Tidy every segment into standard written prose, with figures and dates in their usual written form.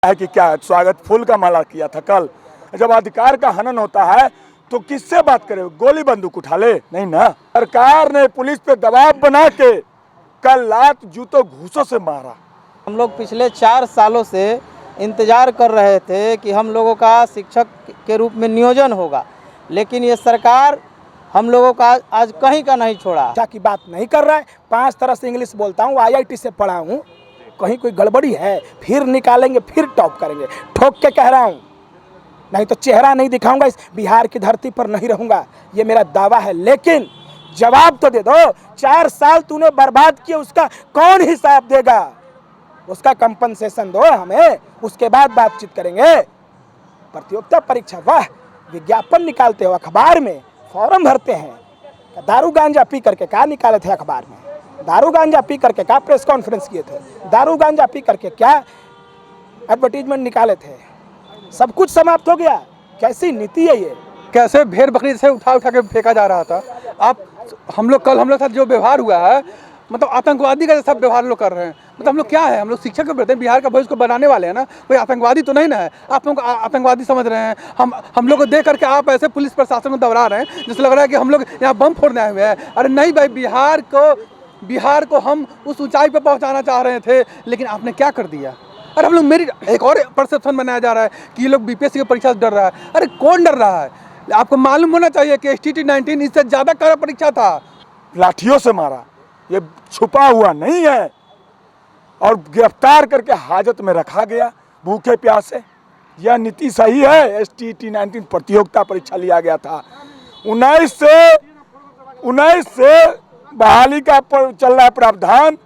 है कि क्या स्वागत फूल का माला किया था कल। जब अधिकार का हनन होता है तो किससे बात करे, गोली बंदूक उठा ले? नहीं ना। सरकार ने पुलिस पे दबाव बना के कल लात जूतों घूसों से मारा। हम लोग पिछले 4 सालों से इंतज़ार कर रहे थे कि हम लोगों का शिक्षक के रूप में नियोजन होगा, लेकिन ये सरकार हम लोगों का आज कहीं का नहीं छोड़ा। शिक्षा की बात नहीं कर रहा है। 5 तरह से इंग्लिश बोलता हूँ, IIT से पढ़ा हूँ। कहीं कोई गड़बड़ी है फिर निकालेंगे, फिर टॉप करेंगे। ठोक के कह रहा हूँ, नहीं तो चेहरा नहीं दिखाऊंगा, इस बिहार की धरती पर नहीं रहूंगा, ये मेरा दावा है। लेकिन जवाब तो दे दो। 4 साल तूने बर्बाद किए, उसका कौन हिसाब देगा? उसका कंपनसेशन दो हमें, उसके बाद बातचीत करेंगे। प्रतियोगिता परीक्षा, वाह, विज्ञापन निकालते हो अखबार में, फॉर्म भरते हैं। दारू गांजा पी करके क्या निकाले थे अखबार में? दारू गांजा पी करके क्या प्रेस कॉन्फ्रेंस किए थे? दारू गांजा पी करके क्या एडवर्टीजमेंट निकाले थे? सब कुछ समाप्त हो गया। कैसी नीति है ये? कैसे भेड़ बकरी से उठा के फेंका जा रहा था। आप हम लोग साथ जो व्यवहार हुआ है, मतलब आतंकवादी का सब व्यवहार लोग कर रहे हैं। मतलब हम लोग क्या है, हम लोग शिक्षक के प्रति बिहार का भविष्य को बनाने वाले हैं ना, कोई आतंकवादी तो नहीं ना है। आप लोग आतंकवादी समझ रहे हैं। हम लोग को देख करके आप ऐसे पुलिस प्रशासन को दोहरा रहे हैं जिससे लग रहा है कि हम लोग यहाँ बम फोड़ने आए हुए हैं। अरे नहीं भाई, बिहार को हम उस ऊंचाई पर पहुँचाना चाह रहे थे, लेकिन आपने क्या कर दिया। अरे हम लोग मेरिट, एक और परसेप्शन बनाया जा रहा है कि ये लोग BPSC की परीक्षा से डर रहा है। अरे कौन डर रहा है? आपको मालूम होना चाहिए कि STT 19 इससे ज़्यादा कड़ा परीक्षा था। लाठियों से मारा, ये छुपा हुआ नहीं है। और गिरफ्तार करके हाजत में रखा गया भूखे प्यासे। यह नीति सही है? STT 19 प्रतियोगिता परीक्षा लिया गया था। 19 से बहाली का चल रहा है प्रावधान,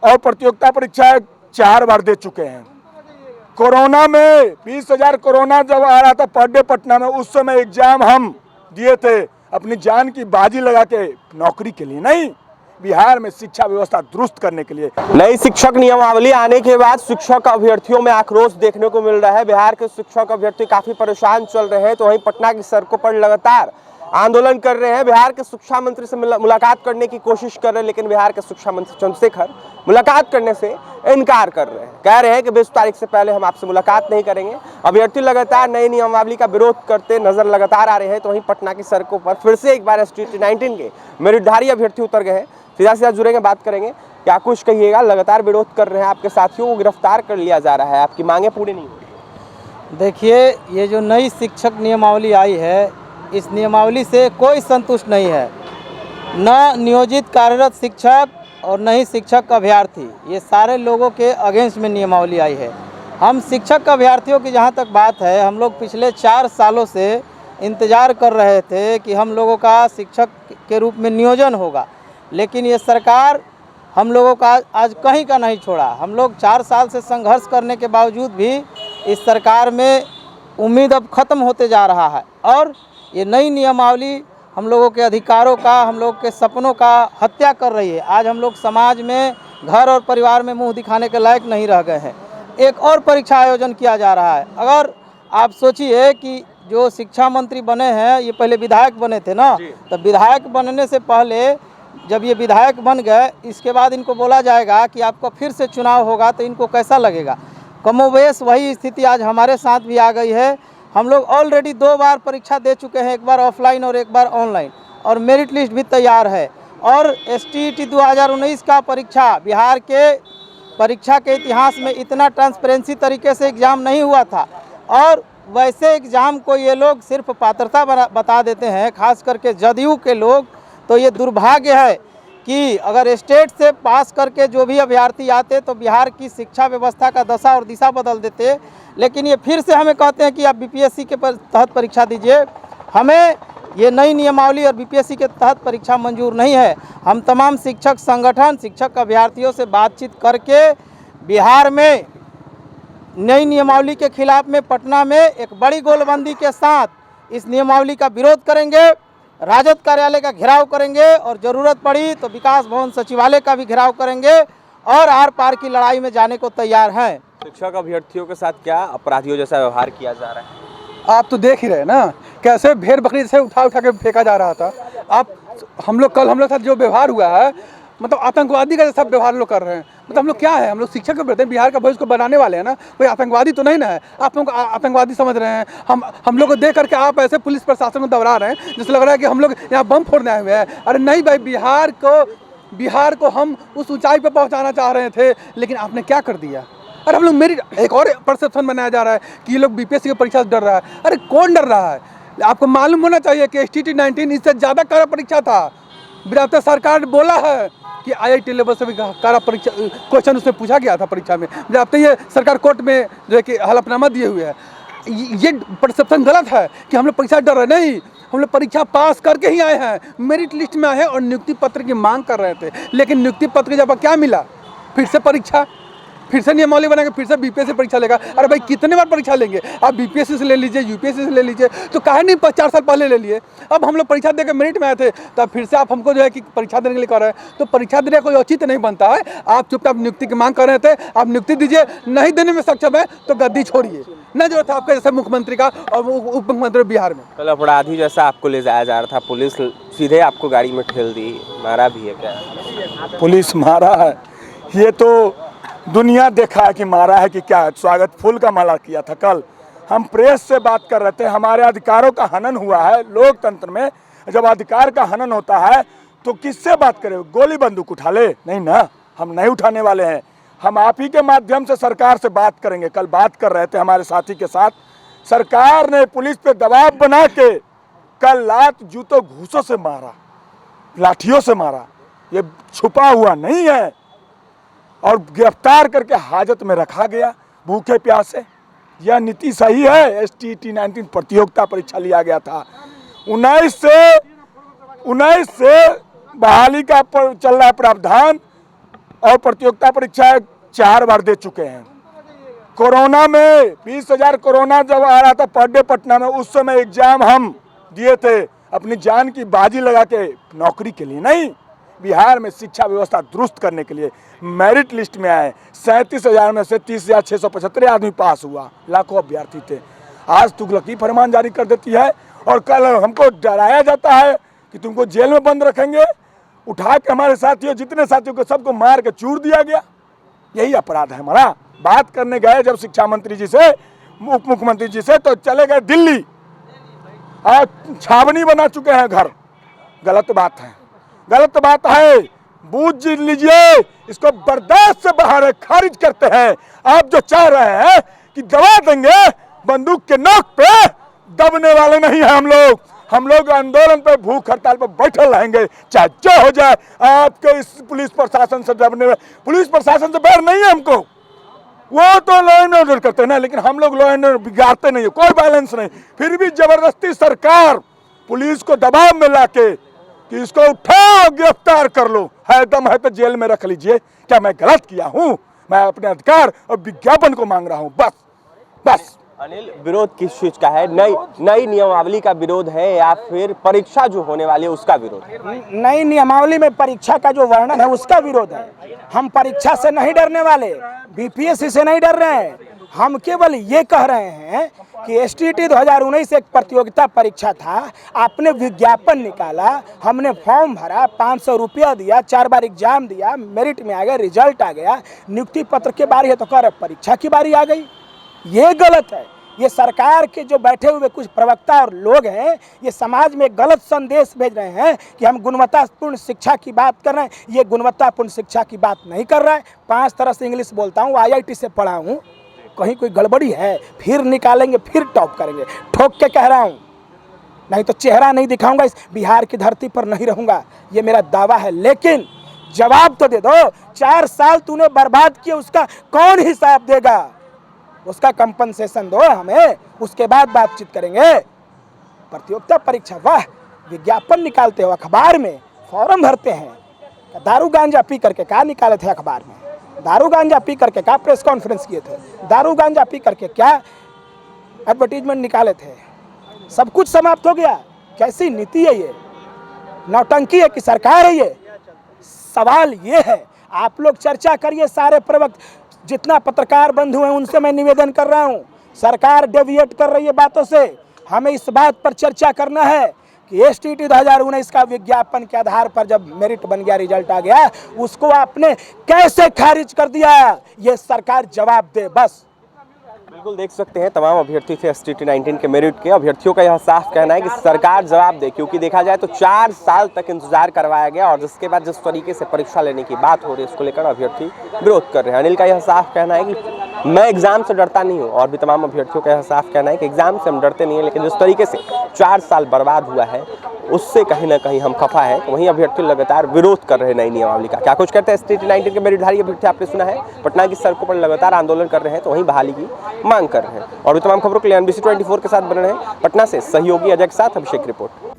और प्रतियोगिता परीक्षा 4 बार दे चुके हैं। कोरोना में 20,000 कोरोना जब आ रहा था पर डे पटना में, उस समय एग्जाम हम दिए थे अपनी जान की बाजी लगा के, नौकरी के लिए नहीं, बिहार में शिक्षा व्यवस्था दुरुस्त करने के लिए। नई शिक्षक नियमावली आने के बाद शिक्षक अभ्यर्थियों में आक्रोश देखने को मिल रहा है। बिहार के शिक्षक अभ्यर्थी काफी परेशान चल रहे हैं, तो वहीं पटना की सड़कों पर लगातार आंदोलन कर रहे हैं। बिहार के शिक्षा मंत्री से मुलाकात करने की कोशिश कर रहे हैं, लेकिन बिहार के शिक्षा मंत्री चंद्रशेखर मुलाकात करने से इनकार कर रहे हैं। कह रहे हैं कि 20 तारीख से पहले हम आपसे मुलाकात नहीं करेंगे। अभ्यर्थी लगातार नई नियमावली का विरोध करते नजर लगातार आ रहे हैं, तो वहीं पटना की सड़कों पर फिर से एक बार STT 19 के मेरिटधारी अभ्यर्थी उतर गए हैं। सीधा जुड़ेंगे, बात करेंगे। क्या कुछ कहिएगा? लगातार विरोध कर रहे हैं, आपके साथियों को गिरफ्तार कर लिया जा रहा है, आपकी मांगे पूरी नहीं हो रही। देखिए, ये जो नई शिक्षक नियमावली आई है, इस नियमावली से कोई संतुष्ट नहीं है, न नियोजित कार्यरत शिक्षक और न ही शिक्षक अभ्यर्थी। ये सारे लोगों के अगेंस्ट में नियमावली आई है। हम शिक्षक अभ्यर्थियों की जहाँ तक बात है, हम लोग पिछले 4 सालों से इंतज़ार कर रहे थे कि हम लोगों का शिक्षक के रूप में नियोजन होगा, लेकिन ये सरकार हम लोगों का आज कहीं का नहीं छोड़ा। हम लोग 4 साल से संघर्ष करने के बावजूद भी इस सरकार में उम्मीद अब ख़त्म होते जा रहा है, और ये नई नियमावली हम लोगों के अधिकारों का, हम लोग के सपनों का हत्या कर रही है। आज हम लोग समाज में, घर और परिवार में मुंह दिखाने के लायक नहीं रह गए हैं। एक और परीक्षा आयोजन किया जा रहा है। अगर आप सोचिए कि जो शिक्षा मंत्री बने हैं, ये पहले विधायक बने थे ना, तो विधायक बनने से पहले जब ये विधायक बन गए, इसके बाद इनको बोला जाएगा कि आपका फिर से चुनाव होगा, तो इनको कैसा लगेगा? कमोबेश वही स्थिति आज हमारे साथ भी आ गई है। हम लोग ऑलरेडी 2 बार परीक्षा दे चुके हैं, एक बार ऑफलाइन और एक बार ऑनलाइन, और मेरिट लिस्ट भी तैयार है। और STT 2019 का परीक्षा, बिहार के परीक्षा के इतिहास में इतना ट्रांसपेरेंसी तरीके से एग्ज़ाम नहीं हुआ था। और वैसे एग्ज़ाम को ये लोग सिर्फ पात्रता बता देते हैं, खास करके जदयू के लोग। तो ये दुर्भाग्य है कि अगर स्टेट से पास करके जो भी अभ्यर्थी आते तो बिहार की शिक्षा व्यवस्था का दशा और दिशा बदल देते। लेकिन ये फिर से हमें कहते हैं कि आप BPSC के तहत परीक्षा दीजिए। हमें ये नई नियमावली और BPSC के तहत परीक्षा मंजूर नहीं है। हम तमाम शिक्षक संगठन, शिक्षक अभ्यर्थियों से बातचीत करके बिहार में नई नियमावली के खिलाफ में पटना में एक बड़ी गोलबंदी के साथ इस नियमावली का विरोध करेंगे। राजद कार्यालय का घेराव करेंगे, और ज़रूरत पड़ी तो विकास भवन सचिवालय का भी घेराव करेंगे, और आर पार की लड़ाई में जाने को तैयार हैं। शिक्षक अभ्यर्थियों के साथ क्या अपराधियों जैसा व्यवहार किया जा रहा है? आप तो देख ही रहे ना, कैसे भेड़ बकरी से उठा के फेंका जा रहा था। आप हम लोग साथ जो व्यवहार हुआ है, मतलब आतंकवादी का जैसा व्यवहार लोग कर रहे हैं। मतलब हम लोग क्या है, हम लोग शिक्षक के बेटे बिहार का भविष्य को बनाने वाले हैं ना, कोई आतंकवादी तो नहीं ना है। आप लोग आतंकवादी समझ रहे हैं। हम लोग को देख करके आप ऐसे पुलिस प्रशासन को दबरा रहे हैं जैसे लग रहा है कि हम लोग यहाँ बम फोड़ने आए हुए हैं। अरे नहीं भाई, बिहार को हम उस ऊंचाई पर पहुँचाना चाह रहे थे, लेकिन आपने क्या कर दिया। अरे हम लोग मेरी एक और परसेप्शन बनाया जा रहा है कि ये लोग बीपीएससी की परीक्षा से डर रहा है। अरे कौन डर रहा है? आपको मालूम होना चाहिए कि STT 19 इससे ज़्यादा कड़ा परीक्षा था। बिरादर सरकार बोला है कि IIT लेवल से भी कड़ा परीक्षा क्वेश्चन उसमें पूछा गया था परीक्षा में। बिरादर ये सरकार कोर्ट में जो है कि हलफनामा दिए हुए है। ये परसेप्शन गलत है कि हम लोग परीक्षा डर रहे। नहीं, हम लोग परीक्षा पास करके ही आए हैं, मेरिट लिस्ट में आए हैं और नियुक्ति पत्र की मांग कर रहे थे। लेकिन नियुक्ति पत्र जब क्या मिला, फिर से परीक्षा, फिर से नियमावली बना के फिर से बीपीएससी परीक्षा लेगा। अरे भाई कितने बार परीक्षा लेंगे आप? बीपीएससी से ले लीजिए, यूपीएससी से ले लीजिए, तो काहे नहीं 4 साल पहले ले लिए। अब हम लोग परीक्षा देकर मेरिट में आए थे, तब फिर से आप हमको जो है कि परीक्षा देने के लिए कह रहे हैं। तो परीक्षा देने का कोई औचित्य नहीं बनता है। आप चुपचाप नियुक्ति की मांग कर रहे थे, आप नियुक्ति दीजिए। नहीं देने में सक्षम है तो गद्दी छोड़िए। न जो था आपके जैसे मुख्यमंत्री का और उप मुख्यमंत्री बिहार में। कल अपराधी जैसा आपको ले जाया जा रहा था, पुलिस सीधे आपको गाड़ी में ठेल दी, मारा भी है क्या? पुलिस मारा है, ये तो दुनिया देखा है कि मारा है कि क्या। स्वागत फूल का माला किया था। कल हम प्रेस से बात कर रहे थे, हमारे अधिकारों का हनन हुआ है। लोकतंत्र में जब अधिकार का हनन होता है तो किससे बात करें? गोली बंदूक उठा ले? नहीं ना, हम नहीं उठाने वाले हैं। हम आप ही के माध्यम से सरकार से बात करेंगे। कल बात कर रहे थे हमारे साथी के साथ, सरकार ने पुलिस पे दबाव बना के कल लात जूतों घूसों से मारा, लाठियों से मारा। ये छुपा हुआ नहीं है और गिरफ्तार करके हाजत में रखा गया भूखे प्यासे। यह नीति सही है? STT 19 प्रतियोगिता परीक्षा लिया गया था। 19 से बहाली का चल रहा है प्रावधान और प्रतियोगिता परीक्षा 4 बार दे चुके हैं। कोरोना में 20,000 कोरोना जब आ रहा था पर डे पटना में, उस समय एग्जाम हम दिए थे अपनी जान की बाजी लगा के, नौकरी के लिए नहीं, बिहार में शिक्षा व्यवस्था दुरुस्त करने के लिए। मेरिट लिस्ट में आए 37,000 में से 30,675 आदमी पास हुआ, लाखों अभ्यर्थी थे। आज तुगलकी फरमान जारी कर देती है और कल हमको डराया जाता है कि तुमको जेल में बंद रखेंगे। उठा के हमारे साथियों, जितने साथियों को सबको मार के चूर दिया गया। यही अपराध है हमारा। बात करने गए जब शिक्षा मंत्री जी से, उप मुख्यमंत्री जी से, तो चले गए दिल्ली, आज छावनी बना चुके हैं घर। गलत बात है, गलत बात है। बूझ लीजिए, इसको बर्दाश्त से बाहर है, खारिज करते हैं। आप जो चाह रहे हैं कि दबा देंगे, बंदूक के नोक पे दबने वाले नहीं हैं हम लोग आंदोलन पे, भूख हड़ताल पे बैठे रहेंगे, चाहे जो हो जाए। आपके इस पुलिस प्रशासन से डरने में, पुलिस प्रशासन से डर नहीं है हमको। वो तो लॉ एंड ऑर्डर करते हैं ना, लेकिन हम लोग लॉ एंड ऑर्डर बिगाड़ते नहीं है, कोई बैलेंस नहीं। फिर भी जबरदस्ती सरकार पुलिस को दबाव में लाके कि इसको उठाओ, गिरफ्तार कर लो, है दम है तो जेल में रख लीजिए। क्या मैं गलत किया हूँ? मैं अपने अधिकार और विज्ञापन को मांग रहा हूँ, बस। अनिल, विरोध किस चीज का है? नई नियमावली का विरोध है या फिर परीक्षा जो होने वाली है उसका विरोध है? नई नियमावली में परीक्षा का जो वर्णन है उसका विरोध है। हम परीक्षा से नहीं डरने वाले, बीपीएससी से नहीं डर रहे हैं। हम केवल ये कह रहे हैं कि STT 2019 एक प्रतियोगिता परीक्षा था, आपने विज्ञापन निकाला, हमने फॉर्म भरा, 500 रुपया दिया, 4 बार एग्जाम दिया, मेरिट में आ गया, रिजल्ट आ गया, नियुक्ति पत्र की बारी है तो कह रहे परीक्षा की बारी आ गई। ये गलत है। ये सरकार के जो बैठे हुए कुछ प्रवक्ता और लोग हैं, ये समाज में गलत संदेश भेज रहे हैं कि हम गुणवत्तापूर्ण शिक्षा की बात कर रहे हैं। ये गुणवत्तापूर्ण शिक्षा की बात नहीं कर रहा है। 5 तरह से इंग्लिश बोलता हूँ, IIT से पढ़ा हूँ। कहीं कोई गड़बड़ी है फिर निकालेंगे, फिर टॉप करेंगे। ठोक के कह रहा हूँ, नहीं तो चेहरा नहीं दिखाऊंगा, इस बिहार की धरती पर नहीं रहूँगा, ये मेरा दावा है। लेकिन जवाब तो दे दो, 4 साल तूने बर्बाद किए, उसका कौन हिसाब देगा? उसका कंपनसेशन दो हमें, उसके बाद बातचीत करेंगे। प्रतियोगिता परीक्षा, वाह, विज्ञापन निकालते हो अखबार में, फॉर्म भरते हैं। दारू गांजा पी करके क्या निकाले थे अखबार में? दारू गांजा पी करके क्या प्रेस कॉन्फ्रेंस किए थे? दारू गांजा पी करके क्या एडवर्टीजमेंट निकाले थे? सब कुछ समाप्त हो गया। कैसी नीति है ये? नौटंकी है कि सरकार है ये? सवाल ये है, आप लोग चर्चा करिए। सारे प्रवक्ता, जितना पत्रकार बंधु हैं, उनसे मैं निवेदन कर रहा हूं, सरकार डेविएट कर रही है बातों से। हमें इस बात पर चर्चा करना है कि STT 2019 का विज्ञापन के आधार पर जब मेरिट बन गया, रिजल्ट आ गया, उसको आपने कैसे खारिज कर दिया? ये सरकार जवाब दे बस। बिल्कुल देख सकते हैं तमाम अभ्यर्थी थे STT 19 के मेरिट के। अभ्यर्थियों का यह साफ कहना है कि सरकार जवाब दे, क्योंकि देखा जाए तो 4 साल तक इंतजार करवाया गया और जिसके बाद जिस तरीके से परीक्षा लेने की बात हो रही है उसको लेकर अभ्यर्थी विरोध कर रहे हैं। अनिल का यह साफ कहना है कि मैं एग्जाम से डरता नहीं हूँ, और भी तमाम अभ्यर्थियों का यह साफ कहना है कि एग्जाम से हम डरते नहीं है, लेकिन जिस तरीके से 4 साल बर्बाद हुआ है उससे कहीं ना कहीं हम खफा है। तो वहीं अभ्यर्थी लगातार विरोध कर रहे हैं नई नियमावली का। क्या कुछ कहते हैं STT 19 के मेरिटधारी अभ्यर्थी, आपने सुना है पटना की सड़कों पर लगातार आंदोलन कर रहे हैं, तो वहीं बहाली की मांग कर रहे हैं। और भी तमाम खबरों के लिए NBC 24 के साथ बने रहे हैं। पटना से सहयोगी अजय के साथ अभिषेक रिपोर्ट।